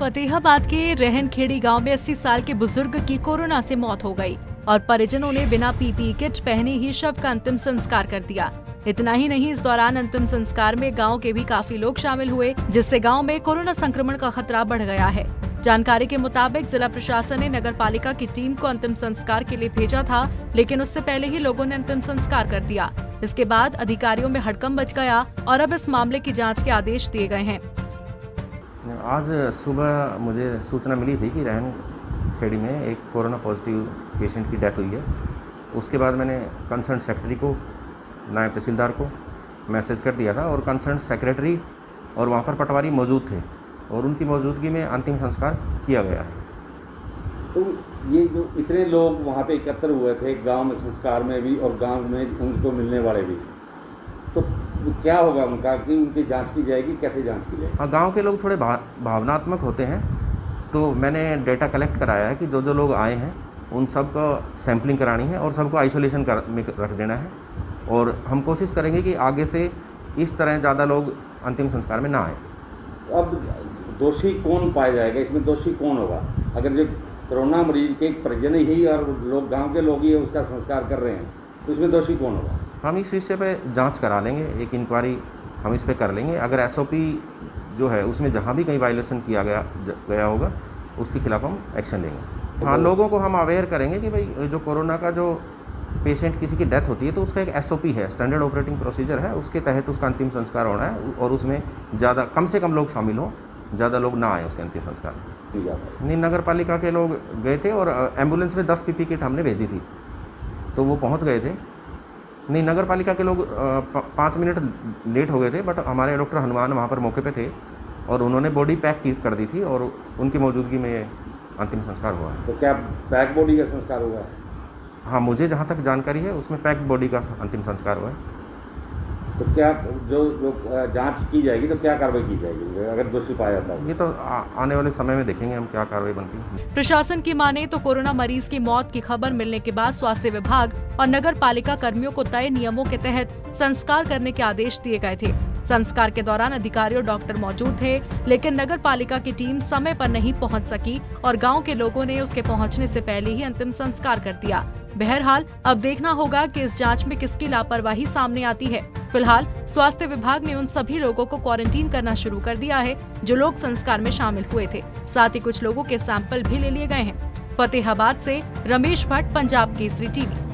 फतेहाबाद के रहनखेड़ी गांव में 80 साल के बुजुर्ग की कोरोना से मौत हो गई और परिजनों ने बिना पीपीई किट पहने ही शव का अंतिम संस्कार कर दिया। इतना ही नहीं, इस दौरान अंतिम संस्कार में गांव के भी काफी लोग शामिल हुए, जिससे गांव में कोरोना संक्रमण का खतरा बढ़ गया है। जानकारी के मुताबिक जिला प्रशासन ने नगर पालिका की टीम को अंतिम संस्कार के लिए भेजा था, लेकिन उससे पहले ही लोगों ने अंतिम संस्कार कर दिया। इसके बाद अधिकारियों में हड़कंप मच गया और अब इस मामले की जाँच के आदेश दिए गए हैं। आज सुबह मुझे सूचना मिली थी कि रहनखेड़ी में एक कोरोना पॉजिटिव पेशेंट की डेथ हुई है। उसके बाद मैंने कंसर्न सेक्रेटरी को, नायब तहसीलदार को मैसेज कर दिया था और कंसर्न सेक्रेटरी और वहाँ पर पटवारी मौजूद थे और उनकी मौजूदगी में अंतिम संस्कार किया गया है। तो ये जो इतने लोग वहाँ पे एकत्र हुए थे गांव में संस्कार में भी और गांव में उनको मिलने वाले भी, तो क्या होगा उनका कि उनकी जांच की जाएगी, कैसे जांच की जाएगी? हाँ, गांव के लोग थोड़े भावनात्मक होते हैं, तो मैंने डेटा कलेक्ट कराया है कि जो जो लोग आए हैं उन सब का सैम्पलिंग करानी है और सबको आइसोलेशन में रख देना है। और हम कोशिश करेंगे कि आगे से इस तरह ज़्यादा लोग अंतिम संस्कार में ना आए। अब दोषी कौन पाया जाएगा, इसमें दोषी कौन होगा? अगर जो कोरोना मरीज के परिजन ही और लोग गाँव के लोग ही उसका संस्कार कर रहे हैं, तो इसमें दोषी कौन होगा? हम इस विषय पे जांच करा लेंगे, एक हम इस पे कर लेंगे। अगर एसओपी जो है उसमें जहाँ भी कहीं वायलेशन किया गया होगा उसके खिलाफ हम एक्शन लेंगे। हाँ, लोगों को हम अवेयर करेंगे कि भाई जो कोरोना का जो पेशेंट किसी की डेथ होती है तो उसका एक एसओपी है, स्टैंडर्ड ऑपरेटिंग प्रोसीजर है, उसके तहत उसका अंतिम संस्कार होना है और उसमें कम से कम लोग शामिल हों, ज़्यादा लोग ना आए उसके अंतिम संस्कार में। नहीं, नगर पालिका के लोग गए थे और एम्बुलेंस में 10 पीपी किट हमने भेजी थी तो वो पहुँच गए थे। नहीं, नगर पालिका के लोग 5 मिनट लेट हो गए थे, बट हमारे डॉक्टर हनुमान वहाँ पर मौके पे थे और उन्होंने बॉडी पैक कर दी थी और उनकी मौजूदगी में अंतिम संस्कार हुआ है। तो क्या पैक बॉडी का संस्कार हुआ है? हाँ, मुझे जहाँ तक जानकारी है उसमें पैक बॉडी का अंतिम संस्कार हुआ है। तो क्या जो जांच की जाएगी तो क्या कार्रवाई की जाएगी अगर दोषी पाया जाता है? ये तो आने वाले समय में देखेंगे हम क्या कार्रवाई बनती है। प्रशासन की माने तो कोरोना मरीज की मौत की खबर मिलने के बाद स्वास्थ्य विभाग और नगर पालिका कर्मियों को तय नियमों के तहत संस्कार करने के आदेश दिए गए थे। संस्कार के दौरान अधिकारी और डॉक्टर मौजूद थे, लेकिन नगर पालिका की टीम समय पर नहीं पहुंच सकी और गांव के लोगों ने उसके पहुंचने से पहले ही अंतिम संस्कार कर दिया। बहरहाल अब देखना होगा कि इस जांच में किसकी लापरवाही सामने आती है। फिलहाल स्वास्थ्य विभाग ने उन सभी लोगों को क्वारंटीन करना शुरू कर दिया है जो लोग संस्कार में शामिल हुए थे। साथ ही कुछ लोगों के सैंपल भी ले लिए गए हैं। फतेहाबाद से रमेश भट्ट, पंजाब केसरी टीवी।